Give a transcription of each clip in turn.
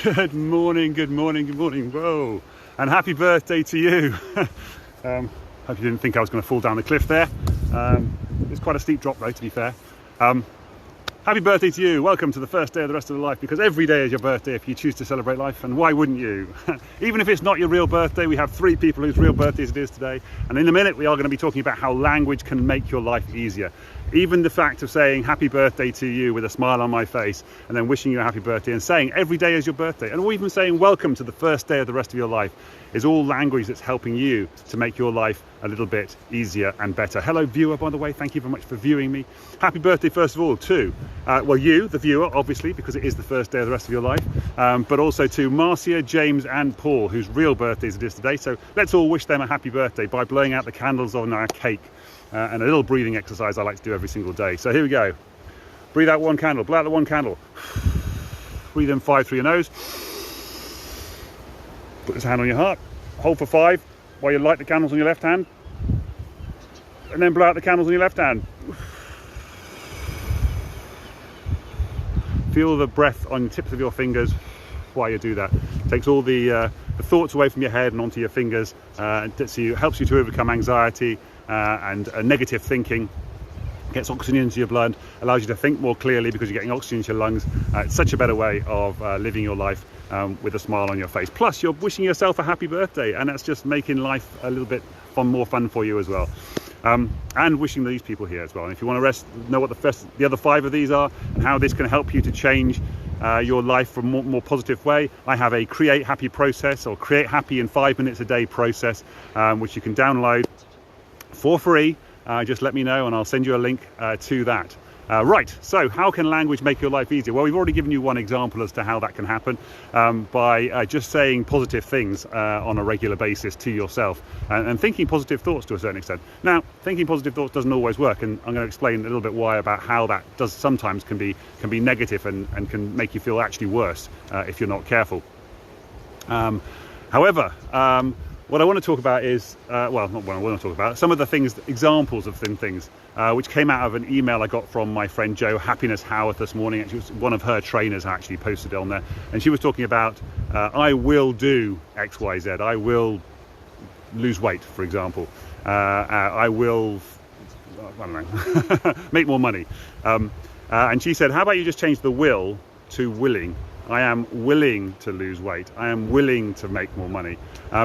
Good morning, good morning, good morning. Whoa, and happy birthday to you. Hope you didn't think I was going to fall down the cliff there. It's quite a steep drop though, to be fair. Happy birthday to you. Welcome to the first day of the rest of the life, because every day is your birthday if you choose to celebrate life, and why wouldn't you? Even if it's not your real birthday, we have 3 people whose real birthdays it is today, and in a minute we are going to be talking about how language can make your life easier. Even the fact of saying happy birthday to you with a smile on my face, and then wishing you a happy birthday, and saying every day is your birthday, and even saying welcome to the first day of the rest of your life, is all language that's helping you to make your life a little bit easier and better. Hello viewer, by the way, thank you very much for viewing me. Happy birthday first of all to, well, you, the viewer, obviously, because it is the first day of the rest of your life, but also to Marcia, James and Paul, whose real birthdays it is today. So let's all wish them a happy birthday by blowing out the candles on our cake, and a little breathing exercise I like to do every single day. So here we go. Breathe out 1 candle, blow out the 1 candle. Breathe in 5 through your nose. Put this hand on your heart, hold for 5 while you light the candles on your left hand, and then blow out the candles on your left hand. Feel the breath on the tips of your fingers while you do that. It takes all the thoughts away from your head and onto your fingers, and it helps you to overcome anxiety and negative thinking. Gets oxygen into your blood, allows you to think more clearly because you're getting oxygen into your lungs. It's such a better way of living your life with a smile on your face. Plus, you're wishing yourself a happy birthday, and that's just making life a little bit more fun for you as well. And wishing these people here as well. And if you want to know what the other 5 of these are and how this can help you to change your life from a more positive way, I have a Create Happy process, or Create Happy in 5 minutes a day process, which you can download for free. Just let me know and I'll send you a link to that. Right, so how can language make your life easier? Well, we've already given you one example as to how that can happen, by just saying positive things on a regular basis to yourself, and thinking positive thoughts to a certain extent. Now, thinking positive thoughts doesn't always work, and I'm going to explain a little bit why about how that does sometimes can be negative and can make you feel actually worse if you're not careful. However, what I want to talk about is, well, not what I want to talk about, some of the things, examples of things, which came out of an email I got from my friend Jo Happiness Howarth this morning. Actually, was one of her trainers actually posted it on there, and she was talking about, I will do X, Y, Z. I will lose weight, for example. I will, I don't know, make more money. And she said, how about you just change the will to willing? I am willing to lose weight. I am willing to make more money.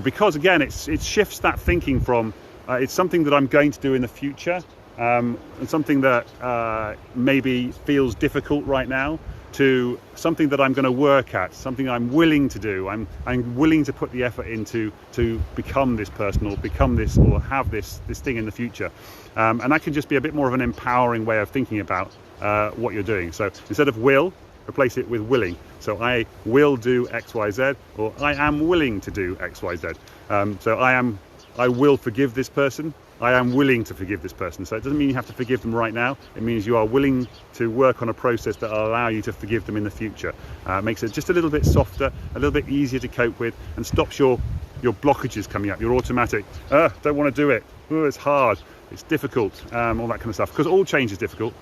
Because again, it shifts that thinking from it's something that I'm going to do in the future, and something that maybe feels difficult right now, to something that I'm going to work at, something I'm willing to do. I'm willing to put the effort into to become this person, or become this, or have this thing in the future. And that can just be a bit more of an empowering way of thinking about what you're doing. So instead of will, replace it with willing. So I will do X, Y, Z, or I am willing to do X, Y, Z. So I will forgive this person. I am willing to forgive this person. So it doesn't mean you have to forgive them right now. It means you are willing to work on a process that will allow you to forgive them in the future. Makes it just a little bit softer, a little bit easier to cope with, and stops your blockages coming up, your automatic, don't want to do it, it's hard, it's difficult, all that kind of stuff. Because all change is difficult.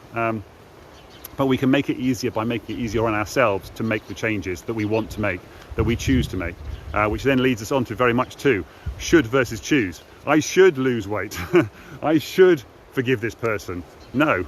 But we can make it easier by making it easier on ourselves to make the changes that we want to make, that we choose to make, which then leads us on to very much to should versus choose. I should lose weight. I should forgive this person. No.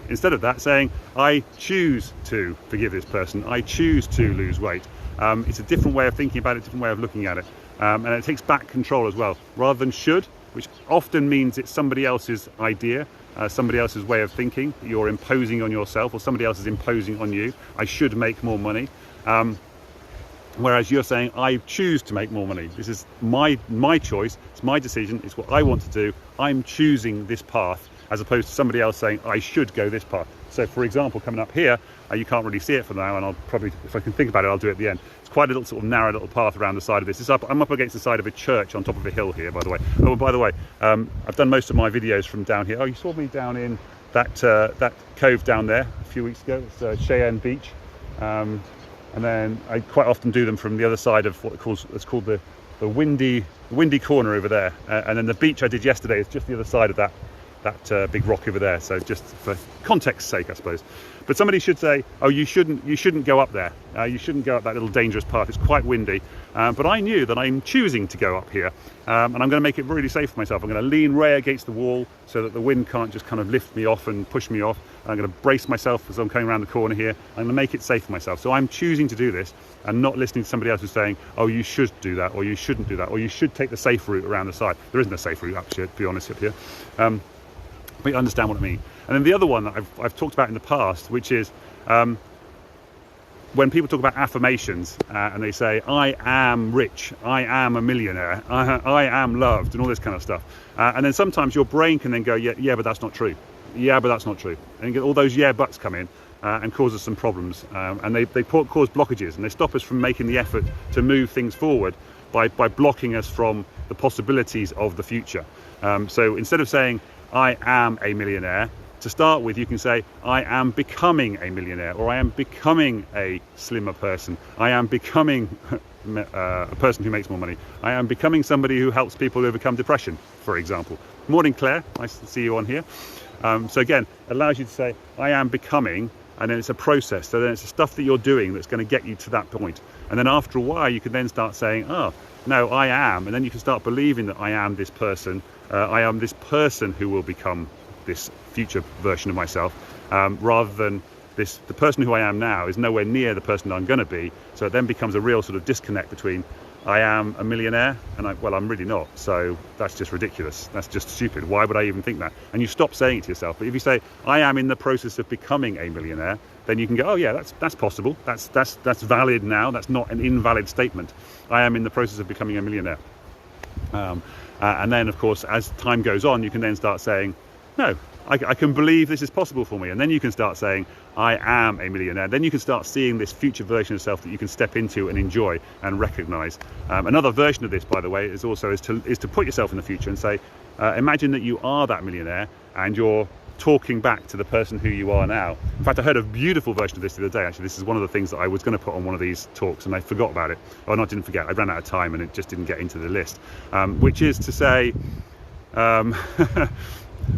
Instead of that, saying I choose to forgive this person. I choose to lose weight. It's a different way of thinking about it, a different way of looking at it. And it takes back control as well, rather than should, which often means it's somebody else's idea, somebody else's way of thinking you're imposing on yourself, or somebody else is imposing on you. I should make more money. Whereas you're saying, I choose to make more money. This is my choice. It's my decision. It's what I want to do. I'm choosing this path, as opposed to somebody else saying, I should go this path. So for example, coming up here, you can't really see it for now, and I'll probably, if I can think about it, I'll do it at the end. It's quite a little sort of narrow little path around the side of this. I'm up against the side of a church on top of a hill here, by the way. Oh, by the way, I've done most of my videos from down here. Oh, you saw me down in that cove down there a few weeks ago. It's Cheyenne Beach. And then I quite often do them from the other side of what it's called the windy corner over there. And then the beach I did yesterday is just the other side of big rock over there. So just for context's sake, I suppose. But somebody should say, oh, you shouldn't go up there. You shouldn't go up that little dangerous path. It's quite windy. But I knew that I'm choosing to go up here, and I'm going to make it really safe for myself. I'm going to lean way against the wall so that the wind can't just kind of lift me off and push me off. I'm going to brace myself as I'm coming around the corner here. I'm going to make it safe for myself. So I'm choosing to do this and not listening to somebody else who's saying, oh, you should do that, or you shouldn't do that, or you should take the safe route around the side. There isn't a safe route, actually, to be honest, up here. But you understand what I mean. And then the other one that I've talked about in the past, which is when people talk about affirmations and they say, I am rich, I am a millionaire, I am loved, and all this kind of stuff. And then sometimes your brain can then go, yeah, but that's not true. Yeah, but that's not true. And all those yeah buts come in and cause us some problems. And they cause blockages, and they stop us from making the effort to move things forward by blocking us from the possibilities of the future. So instead of saying, I am a millionaire, to start with, you can say, I am becoming a millionaire, or I am becoming a slimmer person. I am becoming a person who makes more money. I am becoming somebody who helps people overcome depression, for example. Morning, Claire. Nice to see you on here. So again, it allows you to say, I am becoming, and then it's a process. So then it's the stuff that you're doing that's going to get you to that point. And then after a while, you can then start saying, oh, no, I am. And then you can start believing that I am this person. I am this person who will become this future version of myself, rather than the person who I am now is nowhere near the person I'm going to be. So it then becomes a real sort of disconnect between I am a millionaire and I'm really not. So that's just ridiculous. That's just stupid. Why would I even think that? And you stop saying it to yourself. But if you say I am in the process of becoming a millionaire, then you can go, oh yeah, that's possible. That's valid now. That's not an invalid statement. I am in the process of becoming a millionaire. And then, of course, as time goes on, you can then start saying, no, I can believe this is possible for me. And then you can start saying, I am a millionaire. Then you can start seeing this future version of yourself that you can step into and enjoy and recognize. Another version of this, by the way, is also is to put yourself in the future and say, imagine that you are that millionaire and you're talking back to the person who you are now. In fact, I heard a beautiful version of this the other day. Actually, this is one of the things that I was going to put on one of these talks and I forgot about it. Oh, no, I didn't forget. I ran out of time and it just didn't get into the list, which is to say,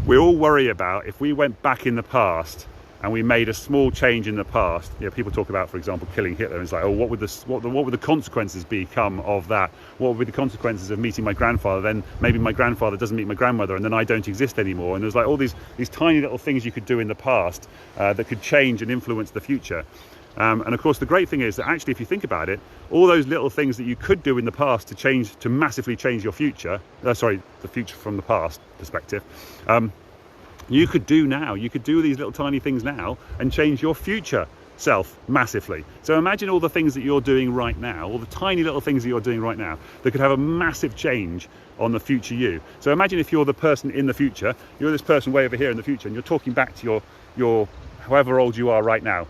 we all worry about if we went back in the past and we made a small change in the past. You know, people talk about, for example, killing Hitler, and it's like, oh, what would the consequences become of that? What would be the consequences of meeting my grandfather? Then maybe my grandfather doesn't meet my grandmother, and then I don't exist anymore. And there's like all these tiny little things you could do in the past that could change and influence the future. And of course, the great thing is that actually, if you think about it, all those little things that you could do in the past to massively change your future, the future from the past perspective, you could do now. You could do these little tiny things now and change your future self massively. So imagine all the things that you're doing right now, all the tiny little things that you're doing right now that could have a massive change on the future you. So imagine if you're the person in the future, you're this person way over here in the future, and you're talking back to your however old you are right now,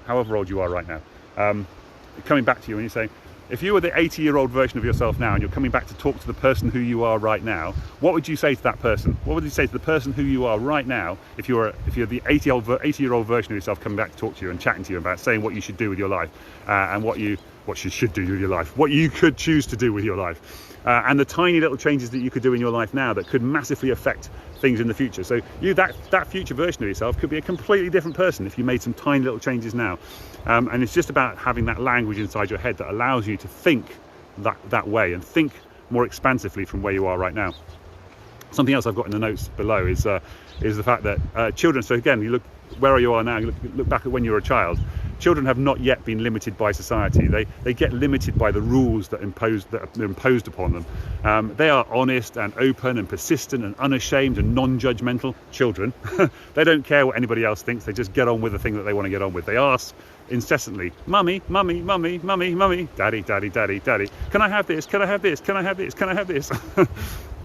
coming back to you and you're saying, if you were the 80-year-old version of yourself now and you're coming back to talk to the person who you are right now, what would you say to that person? What would you say to the person who you are right now if you're the 80-year-old version of yourself coming back to talk to you and chatting to you about saying what you should do with your life and what you should do with your life, what you could choose to do with your life, and the tiny little changes that you could do in your life now that could massively affect things in the future. So that future version of yourself could be a completely different person if you made some tiny little changes now. And it's just about having that language inside your head that allows you to think that way and think more expansively from where you are right now. Something else I've got in the notes below is the fact that children, so again, you look where you are now, you look back at when you were a child. Children have not yet been limited by society. They get limited by the rules that are imposed upon them. They are honest and open and persistent and unashamed and non-judgmental children. They don't care what anybody else thinks. They just get on with the thing that they want to get on with. They ask incessantly, mummy, mummy, mummy, mummy, mummy, daddy, daddy, daddy, daddy. Can I have this? Can I have this? Can I have this? Can I have this?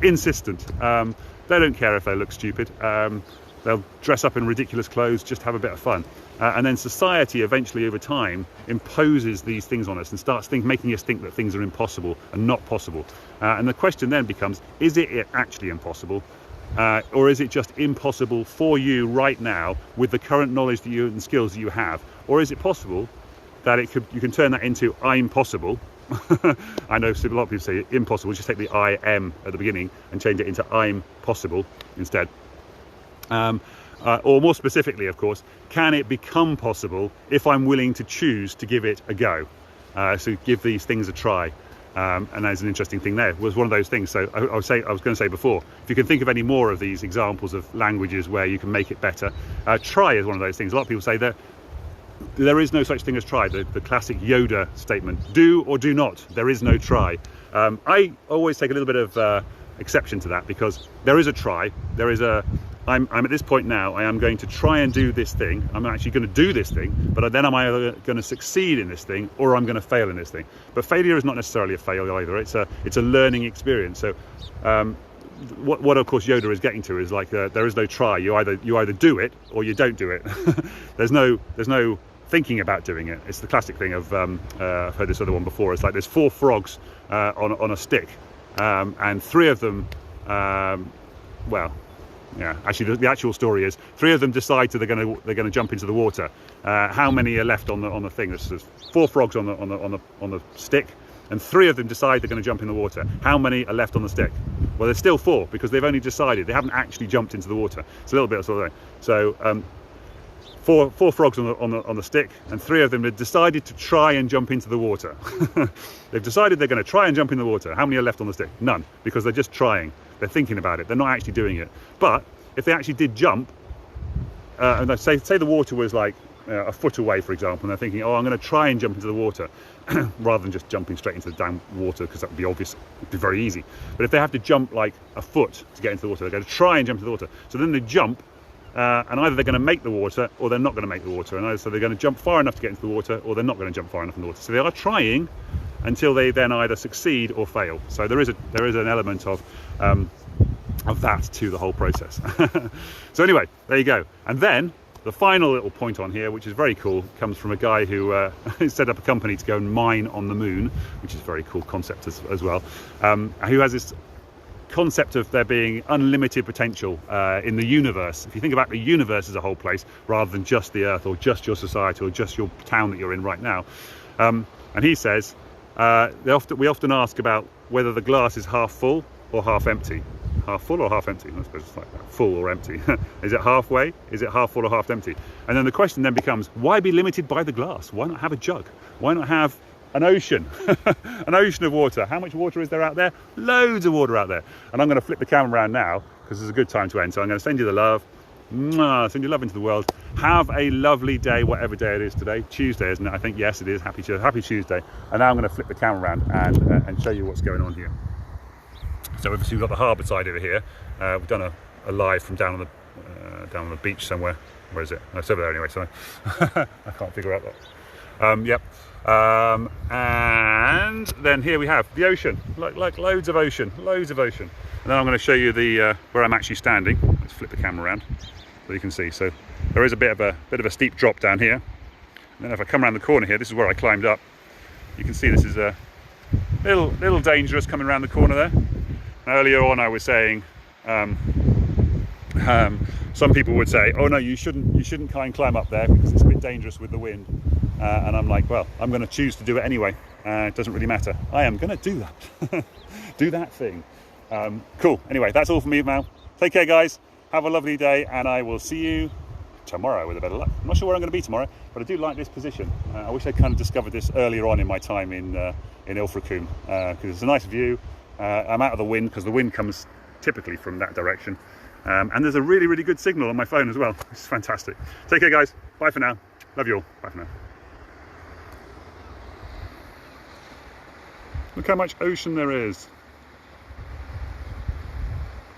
Insistent. They don't care if they look stupid. They'll dress up in ridiculous clothes, just have a bit of fun. And then society eventually over time imposes these things on us and starts making us think that things are impossible and not possible. And the question then becomes, is it actually impossible? Or is it just impossible for you right now with the current knowledge and skills that you have? Or is it possible that you can turn that into I'm possible? I know a lot of people say impossible, just take the I am at the beginning and change it into I'm possible instead. Or more specifically, of course, can it become possible if I'm willing to choose to give it a go? So give these things a try. And there's an interesting thing there. It was one of those things. So I was going to say before, if you can think of any more of these examples of languages where you can make it better, try is one of those things. A lot of people say that there is no such thing as try. The classic Yoda statement: do or do not. There is no try. I always take a little bit of exception to that, because there is a try. There is a I'm at this point now, I am going to try and do this thing. I'm actually going to do this thing, but then I'm either going to succeed in this thing or I'm going to fail in this thing. But failure is not necessarily a fail either. It's a learning experience. So what of course Yoda is getting to is like there is no try. You either do it or you don't do it. there's no thinking about doing it. It's the classic thing of I've heard this other one before. It's like there's 4 frogs on a stick, and 3 of them yeah, actually the actual story is 3 of them decide they're going to jump into the water. How many are left on the thing? There's 4 frogs on the stick, and 3 of them decide they're going to jump in the water. How many are left on the stick? Well, there's still 4, because they've only decided. They haven't actually jumped into the water. It's a little bit of sort of thing. So 4 frogs on the stick, and 3 of them have decided to try and jump into the water. They've decided they're going to try and jump in the water. How many are left on the stick? None, because they're just trying. They're thinking about it. They're not actually doing it. But if they actually did jump, and say the water was like a foot away, for example, and they're thinking, oh, I'm going to try and jump into the water, rather than just jumping straight into the damn water, because that would be obvious. It'd be very easy. But if they have to jump like a foot to get into the water, they're going to try and jump into the water. So then they jump, and either they're going to make the water or they're not going to make the water. And so they're going to jump far enough to get into the water, or they're not going to jump far enough in the water. So they are trying until they then either succeed or fail. So there is an element of that to the whole process. So anyway, there you go. And then the final little point on here, which is very cool, comes from a guy who set up a company to go and mine on the moon, which is a very cool concept as well, who has this concept of there being unlimited potential in the universe. If you think about the universe as a whole place, rather than just the Earth or just your society or just your town that you're in right now. And he says, we often ask about whether the glass is half full or half empty. Half full or half empty? I suppose it's like that. Full or empty. Is it halfway? Is it half full or half empty? And then the question then becomes, why be limited by the glass? Why not have a jug? Why not have an ocean? An ocean of water. How much water is there out there? Loads of water out there. And I'm going to flip the camera around now, because it's a good time to end. So I'm going to send you the love. Send your love into the world. Have a lovely day, whatever day it is today. Tuesday, isn't it? I think, yes, it is. Happy Tuesday. And now I'm going to flip the camera around and show you what's going on here. So obviously we've got the harbour side over here. We've done a live from down on the beach somewhere. Where is it? No, it's over there anyway, so I can't figure out that. Yep. And then here we have the ocean, like loads of ocean. And then I'm going to show you the where I'm actually standing. Let's flip the camera around so you can see. So there is a bit of a steep drop down here. And then if I come around the corner here, this is where I climbed up. You can see this is a little dangerous coming around the corner there. Earlier on, I was saying some people would say, "Oh no, you shouldn't climb up there because it's a bit dangerous with the wind." And I'm like, well, I'm going to choose to do it anyway. It doesn't really matter. I am going to do that, do that thing. Cool. Anyway, that's all from me now. Take care, guys. Have a lovely day, and I will see you tomorrow with a better luck. I'm not sure where I'm going to be tomorrow, but I do like this position. I wish I'd kind of discovered this earlier on in my time in Ilfracombe, because it's a nice view. I'm out of the wind, because the wind comes typically from that direction, and there's a really, really good signal on my phone as well. It's fantastic. Take care, guys. Bye for now. Love you all. Bye for now. Look how much ocean there is.